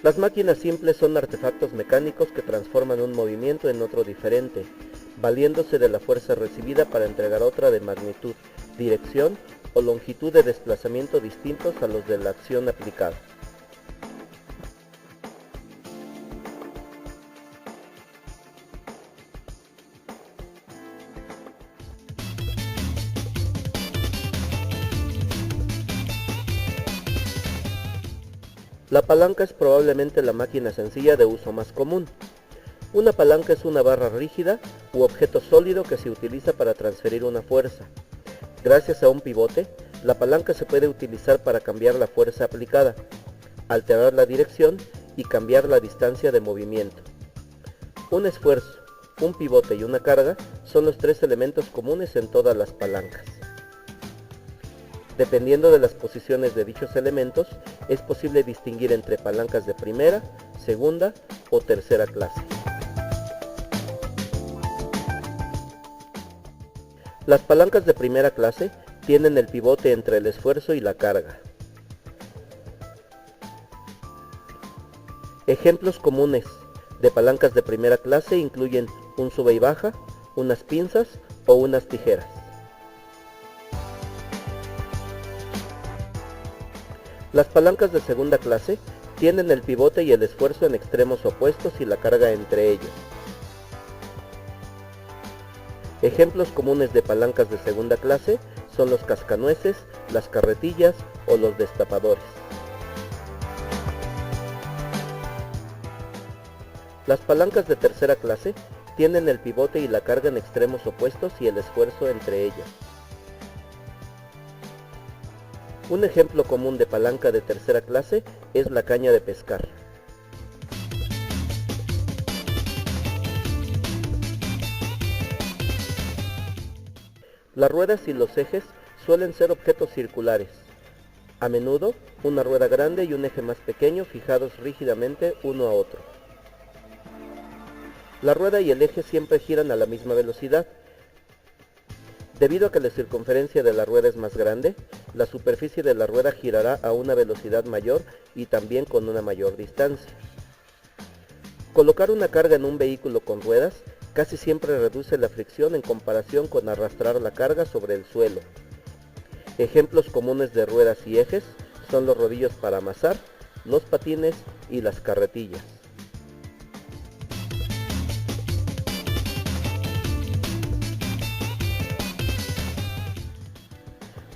Las máquinas simples son artefactos mecánicos que transforman un movimiento en otro diferente, valiéndose de la fuerza recibida para entregar otra de magnitud, dirección o longitud de desplazamiento distintos a los de la acción aplicada. La palanca es probablemente la máquina sencilla de uso más común. Una palanca es una barra rígida u objeto sólido que se utiliza para transferir una fuerza. Gracias a un pivote, la palanca se puede utilizar para cambiar la fuerza aplicada, alterar la dirección y cambiar la distancia de movimiento. Un esfuerzo, un pivote y una carga son los tres elementos comunes en todas las palancas. Dependiendo de las posiciones de dichos elementos, es posible distinguir entre palancas de primera, segunda o tercera clase. Las palancas de primera clase tienen el pivote entre el esfuerzo y la carga. Ejemplos comunes de palancas de primera clase incluyen un sube y baja, unas pinzas o unas tijeras. Las palancas de segunda clase tienen el pivote y el esfuerzo en extremos opuestos y la carga entre ellos. Ejemplos comunes de palancas de segunda clase son los cascanueces, las carretillas o los destapadores. Las palancas de tercera clase tienen el pivote y la carga en extremos opuestos y el esfuerzo entre ellos. Un ejemplo común de palanca de tercera clase es la caña de pescar. Las ruedas y los ejes suelen ser objetos circulares. A menudo, una rueda grande y un eje más pequeño fijados rígidamente uno a otro. La rueda y el eje siempre giran a la misma velocidad. Debido a que la circunferencia de la rueda es más grande, la superficie de la rueda girará a una velocidad mayor y también con una mayor distancia. Colocar una carga en un vehículo con ruedas casi siempre reduce la fricción en comparación con arrastrar la carga sobre el suelo. Ejemplos comunes de ruedas y ejes son los rodillos para amasar, los patines y las carretillas.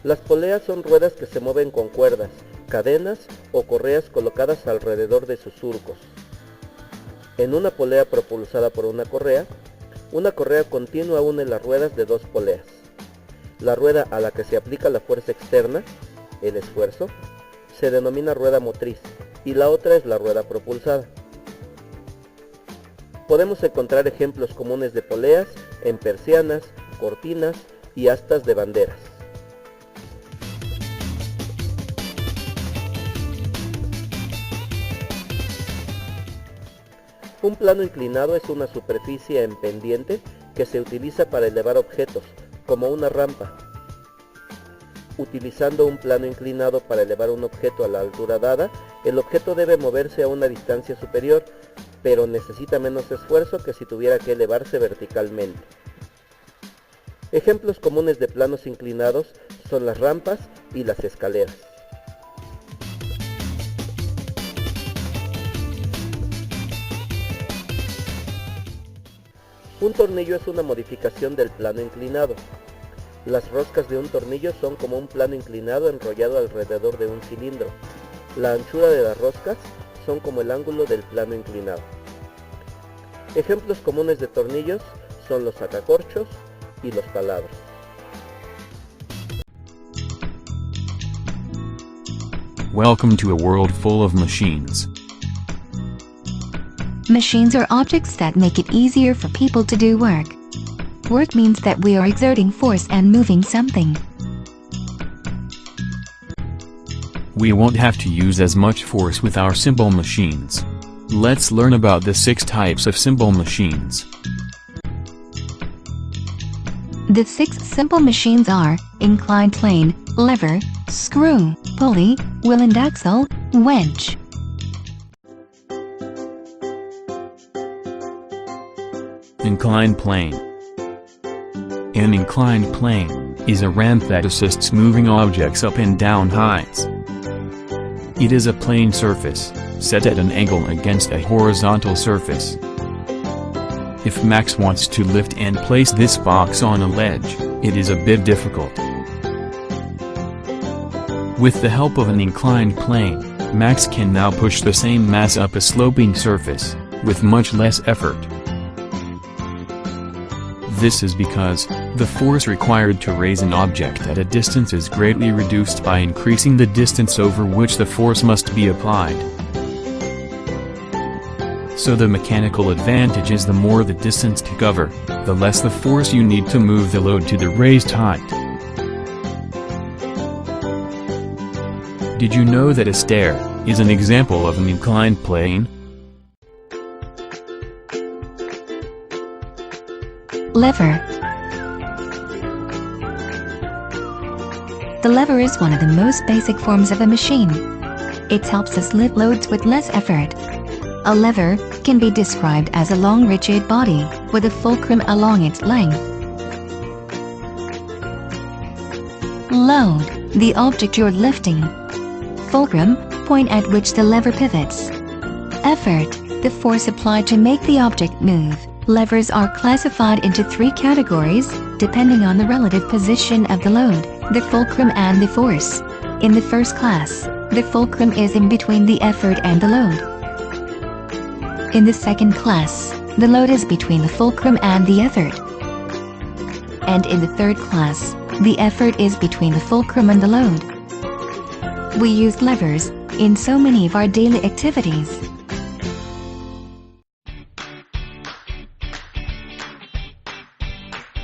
Las poleas son ruedas que se mueven con cuerdas, cadenas o correas colocadas alrededor de sus surcos. En una polea propulsada por una correa continua une las ruedas de dos poleas. La rueda a la que se aplica la fuerza externa, el esfuerzo, se denomina rueda motriz y la otra es la rueda propulsada. Podemos encontrar ejemplos comunes de poleas en persianas, cortinas y astas de banderas. Un plano inclinado es una superficie en pendiente que se utiliza para elevar objetos, como una rampa. Utilizando un plano inclinado para elevar un objeto a la altura dada, el objeto debe moverse a una distancia superior, pero necesita menos esfuerzo que si tuviera que elevarse verticalmente. Ejemplos comunes de planos inclinados son las rampas y las escaleras. Un tornillo es una modificación del plano inclinado. Las roscas de un tornillo son como un plano inclinado enrollado alrededor de un cilindro. La anchura de las roscas son como el ángulo del plano inclinado. Ejemplos comunes de tornillos son los sacacorchos y los taladros. Welcome to a world full of machines. Machines are objects that make it easier for people to do work. Work means that we are exerting force and moving something. We won't have to use as much force with our simple machines. Let's learn about the 6 types of simple machines. The 6 simple machines are inclined plane, lever, screw, pulley, wheel and axle, winch. Inclined plane. An inclined plane is a ramp that assists moving objects up and down heights. It is a plane surface, set at an angle against a horizontal surface. If Max wants to lift and place this box on a ledge, it is a bit difficult. With the help of an inclined plane, Max can now push the same mass up a sloping surface, with much less effort. This is because the force required to raise an object at a distance is greatly reduced by increasing the distance over which the force must be applied. So the mechanical advantage is the more the distance to cover, the less the force you need to move the load to the raised height. Did you know that a stair is an example of an inclined plane? Lever. The lever is one of the most basic forms of a machine. It helps us lift loads with less effort. A lever can be described as a long rigid body with a fulcrum along its length. Load, the object you're lifting. Fulcrum, point at which the lever pivots. Effort, the force applied to make the object move. Levers are classified into three categories, depending on the relative position of the load, the fulcrum and the force. In the first class, the fulcrum is in between the effort and the load. In the second class, the load is between the fulcrum and the effort. And in the third class, the effort is between the fulcrum and the load. We use levers in so many of our daily activities.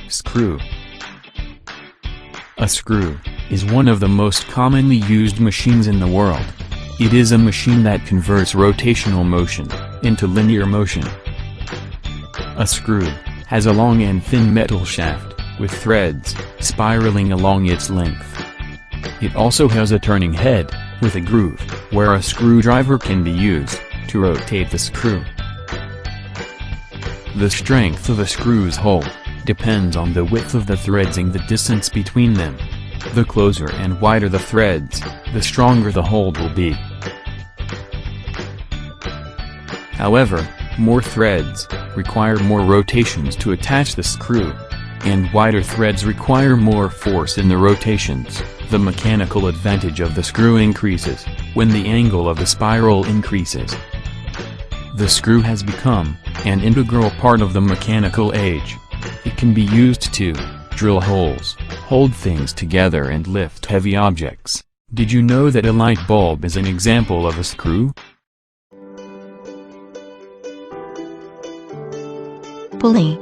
Screw. A screw is one of the most commonly used machines in the world. It is a machine that converts rotational motion into linear motion. A screw has a long and thin metal shaft, with threads spiraling along its length. It also has a turning head, with a groove, where a screwdriver can be used to rotate the screw. The strength of a screw's hole depends on the width of the threads and the distance between them. The closer and wider the threads, the stronger the hold will be. However, more threads require more rotations to attach the screw, and wider threads require more force in the rotations. The mechanical advantage of the screw increases when the angle of the spiral increases. The screw has become an integral part of the mechanical age. It can be used to drill holes, hold things together and lift heavy objects. Did you know that a light bulb is an example of a screw? Pulley.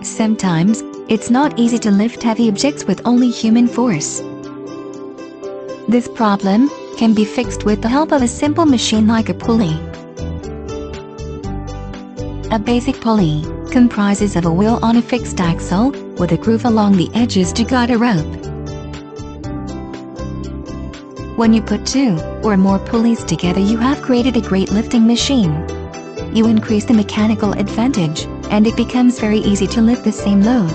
Sometimes, it's not easy to lift heavy objects with only human force. This problem can be fixed with the help of a simple machine like a pulley. A basic pulley comprises of a wheel on a fixed axle, with a groove along the edges to guide a rope. When you put two or more pulleys together, you have created a great lifting machine. You increase the mechanical advantage, and it becomes very easy to lift the same load.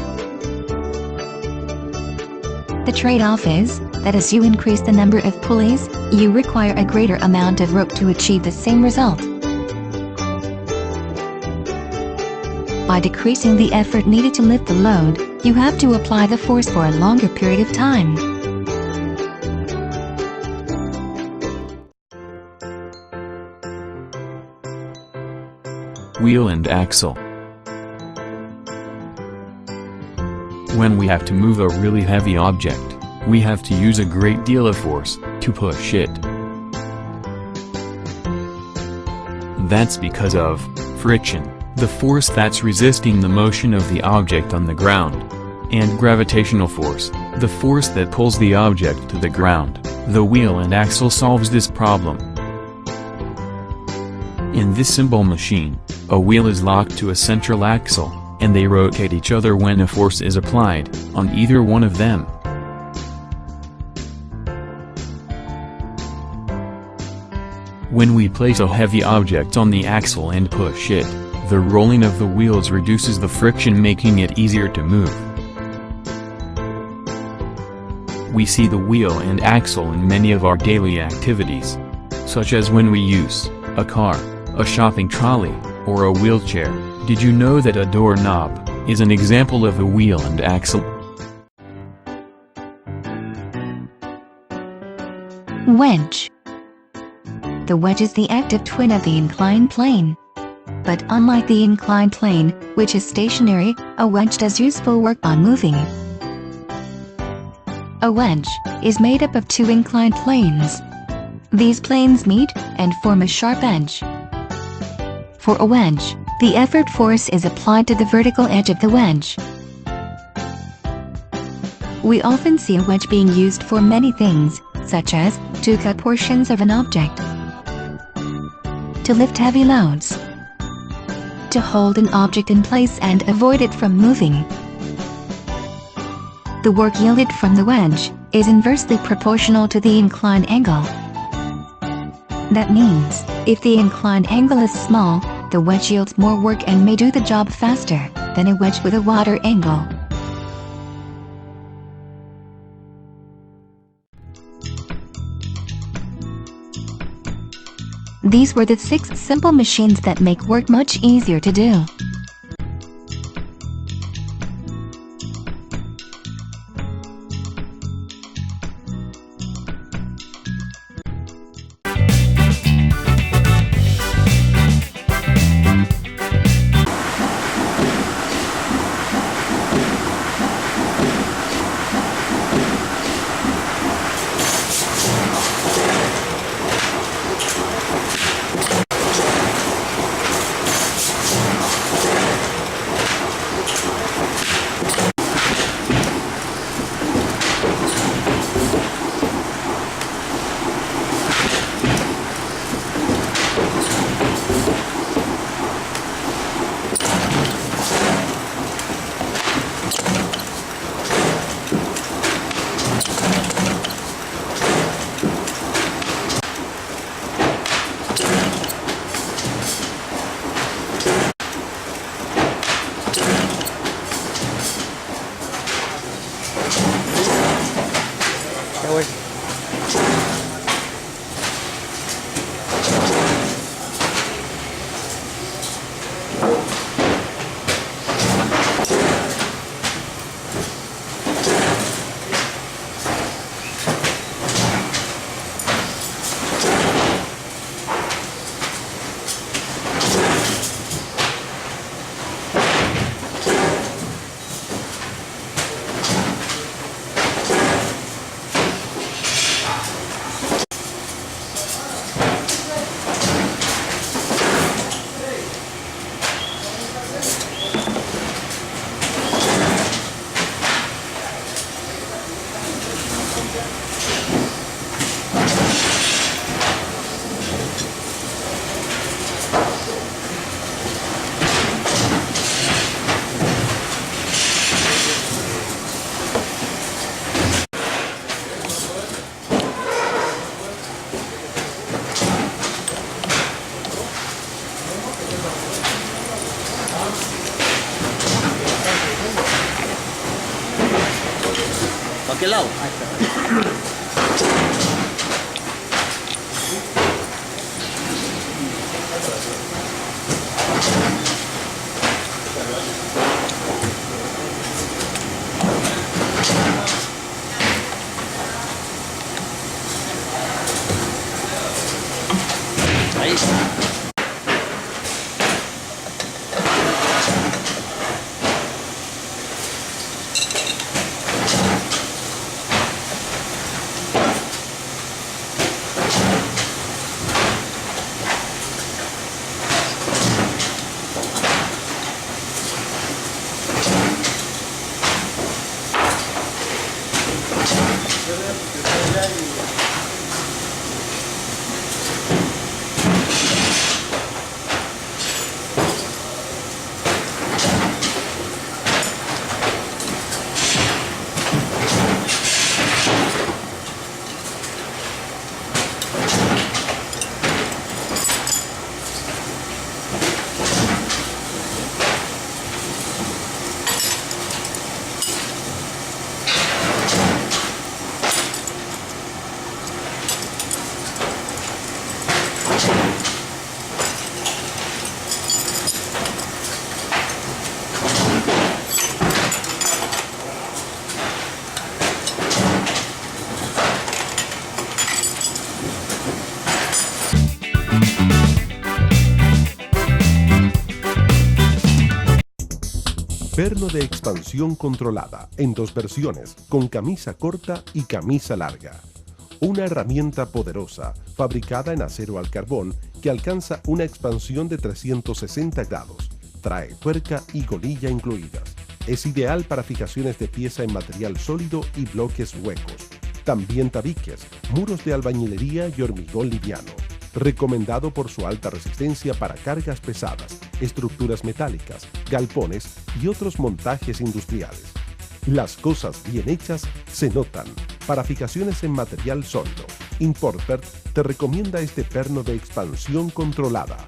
The trade-off is that as you increase the number of pulleys, you require a greater amount of rope to achieve the same result. By decreasing the effort needed to lift the load, you have to apply the force for a longer period of time. Wheel and axle. When we have to move a really heavy object, we have to use a great deal of force to push it. That's because of friction, the force that's resisting the motion of the object on the ground, and gravitational force, the force that pulls the object to the ground. The wheel and axle solves this problem. In this simple machine, a wheel is locked to a central axle, and they rotate each other when a force is applied on either one of them. When we place a heavy object on the axle and push it, the rolling of the wheels reduces the friction, making it easier to move. We see the wheel and axle in many of our daily activities, such as when we use a car, a shopping trolley, or a wheelchair. Did you know that a doorknob is an example of a wheel and axle? Wedge. The wedge is the active twin of the inclined plane. But unlike the inclined plane, which is stationary, a wedge does useful work on moving. A wedge is made up of two inclined planes. These planes meet and form a sharp edge. For a wedge, the effort force is applied to the vertical edge of the wedge. We often see a wedge being used for many things, such as to cut portions of an object, to lift heavy loads, to hold an object in place and avoid it from moving. The work yielded from the wedge is inversely proportional to the inclined angle. That means, if the inclined angle is small, the wedge yields more work and may do the job faster than a wedge with a wider angle. These were the 6 simple machines that make work much easier to do. Pakilaw. Ay. Perno de expansión controlada, en 2 versiones, con camisa corta y camisa larga. Una herramienta poderosa, fabricada en acero al carbón, que alcanza una expansión de 360 grados. Trae tuerca y golilla incluidas. Es ideal para fijaciones de pieza en material sólido y bloques huecos. También tabiques, muros de albañilería y hormigón liviano. Recomendado por su alta resistencia para cargas pesadas, estructuras metálicas, galpones y otros montajes industriales. Las cosas bien hechas se notan. Para fijaciones en material sólido, Importpert te recomienda este perno de expansión controlada.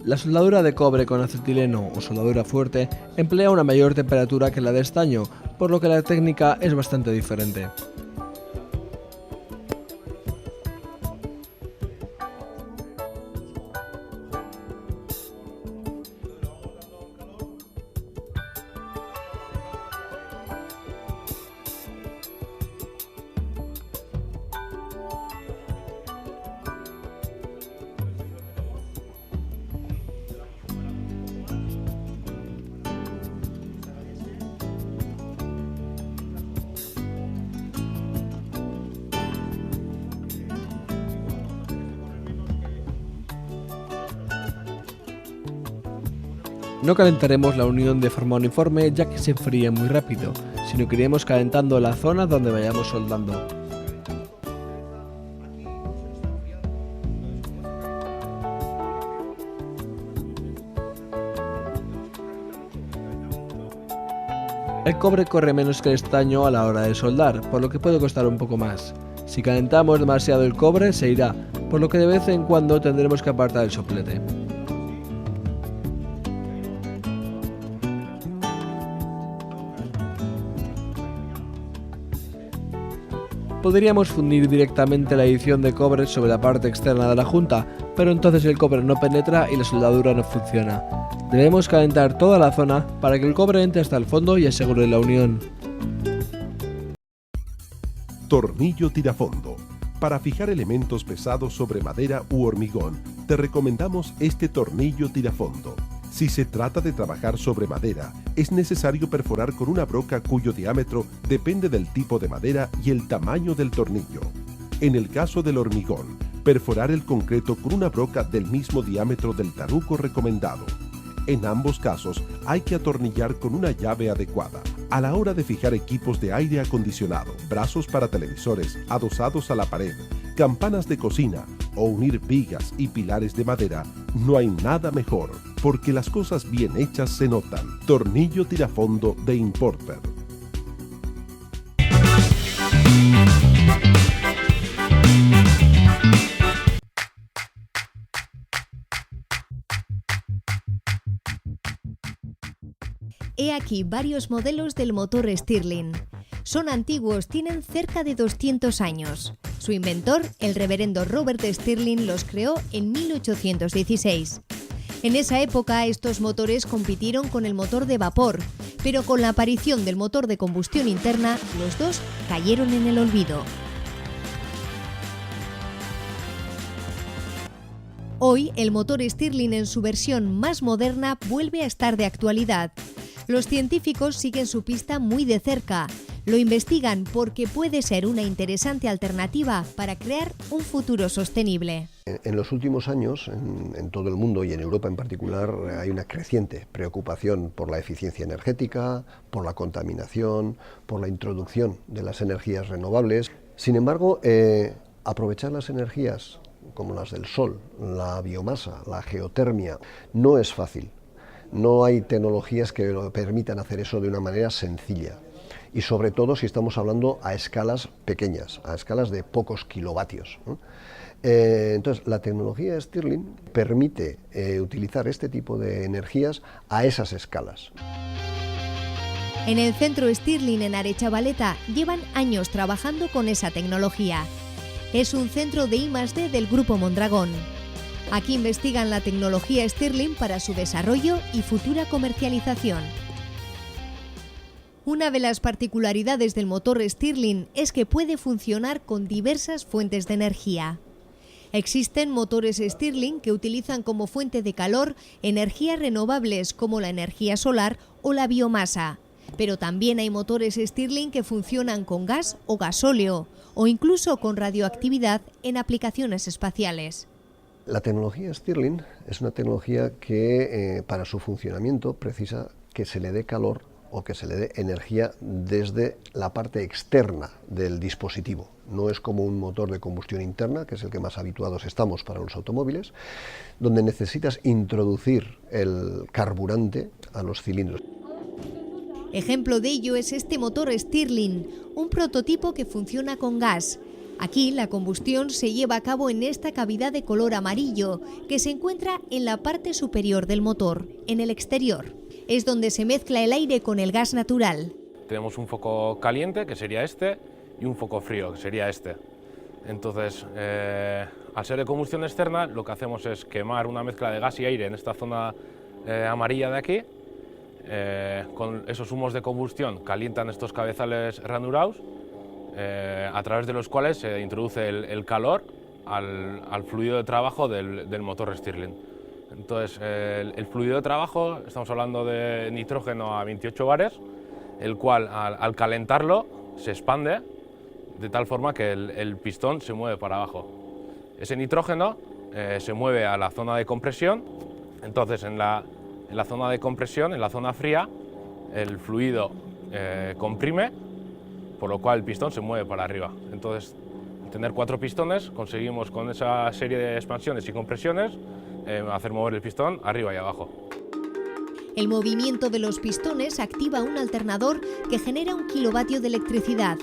La soldadura de cobre con acetileno o soldadura fuerte emplea una mayor temperatura que la de estaño, por lo que la técnica es bastante diferente. No calentaremos la unión de forma uniforme ya que se enfría muy rápido, sino que iremos calentando la zona donde vayamos soldando. El cobre corre menos que el estaño a la hora de soldar, por lo que puede costar un poco más. Si calentamos demasiado el cobre se irá, por lo que de vez en cuando tendremos que apartar el soplete. Podríamos fundir directamente la adición de cobre sobre la parte externa de la junta, pero entonces el cobre no penetra y la soldadura no funciona. Debemos calentar toda la zona para que el cobre entre hasta el fondo y asegure la unión. Tornillo tirafondo. Para fijar elementos pesados sobre madera u hormigón, te recomendamos este tornillo tirafondo. Si se trata de trabajar sobre madera, es necesario perforar con una broca cuyo diámetro depende del tipo de madera y el tamaño del tornillo. En el caso del hormigón, perforar el concreto con una broca del mismo diámetro del tarugo recomendado. En ambos casos hay que atornillar con una llave adecuada. A la hora de fijar equipos de aire acondicionado, brazos para televisores adosados a la pared, campanas de cocina o unir vigas y pilares de madera, no hay nada mejor, porque las cosas bien hechas se notan. Tornillo tirafondo de Importer. He aquí varios modelos del motor Stirling. Son antiguos, tienen cerca de 200 años. Su inventor, el reverendo Robert Stirling, los creó en 1816. En esa época, estos motores compitieron con el motor de vapor, pero con la aparición del motor de combustión interna, los dos cayeron en el olvido. Hoy, el motor Stirling en su versión más moderna vuelve a estar de actualidad. Los científicos siguen su pista muy de cerca. Lo investigan porque puede ser una interesante alternativa para crear un futuro sostenible. En los últimos años, en todo el mundo y en Europa en particular, hay una creciente preocupación por la eficiencia energética, por la contaminación, por la introducción de las energías renovables. Sin embargo, aprovechar las energías como las del sol, la biomasa, la geotermia, no es fácil. No hay tecnologías que lo permitan hacer eso de una manera sencilla. Y sobre todo si estamos hablando a escalas pequeñas, a escalas de pocos kilovatios, ¿no? Entonces, la tecnología Stirling permite utilizar este tipo de energías a esas escalas. En el centro Stirling en Arechavaleta llevan años trabajando con esa tecnología. Es un centro de I+D del Grupo Mondragón. Aquí investigan la tecnología Stirling para su desarrollo y futura comercialización. Una de las particularidades del motor Stirling es que puede funcionar con diversas fuentes de energía. Existen motores Stirling que utilizan como fuente de calor energías renovables como la energía solar o la biomasa, pero también hay motores Stirling que funcionan con gas o gasóleo, o incluso con radioactividad en aplicaciones espaciales. La tecnología Stirling es una tecnología que para su funcionamiento precisa que se le dé calor o que se le dé energía desde la parte externa del dispositivo. No es como un motor de combustión interna, que es el que más habituados estamos para los automóviles, donde necesitas introducir el carburante a los cilindros. Ejemplo de ello es este motor Stirling, un prototipo que funciona con gas. Aquí la combustión se lleva a cabo en esta cavidad de color amarillo que se encuentra en la parte superior del motor, en el exterior. Es donde se mezcla el aire con el gas natural. Tenemos un foco caliente, que sería este, y un foco frío, que sería este. Entonces, al ser de combustión externa, lo que hacemos es quemar una mezcla de gas y aire en esta zona amarilla de aquí. Con esos humos de combustión calientan estos cabezales ranurados, a través de los cuales se introduce el calor al fluido de trabajo del motor Stirling. Entonces, el fluido de trabajo, estamos hablando de nitrógeno a 28 bares, el cual al calentarlo se expande de tal forma que el pistón se mueve para abajo. Ese nitrógeno se mueve a la zona de compresión, entonces en la zona de compresión, en la zona fría, el fluido comprime, por lo cual el pistón se mueve para arriba. Entonces, al tener 4 pistones, conseguimos con esa serie de expansiones y compresiones hacer mover el pistón arriba y abajo. El movimiento de los pistones activa un alternador que genera 1 kilovatio de electricidad.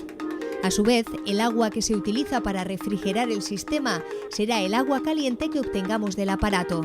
A su vez, el agua que se utiliza para refrigerar el sistema será el agua caliente que obtengamos del aparato.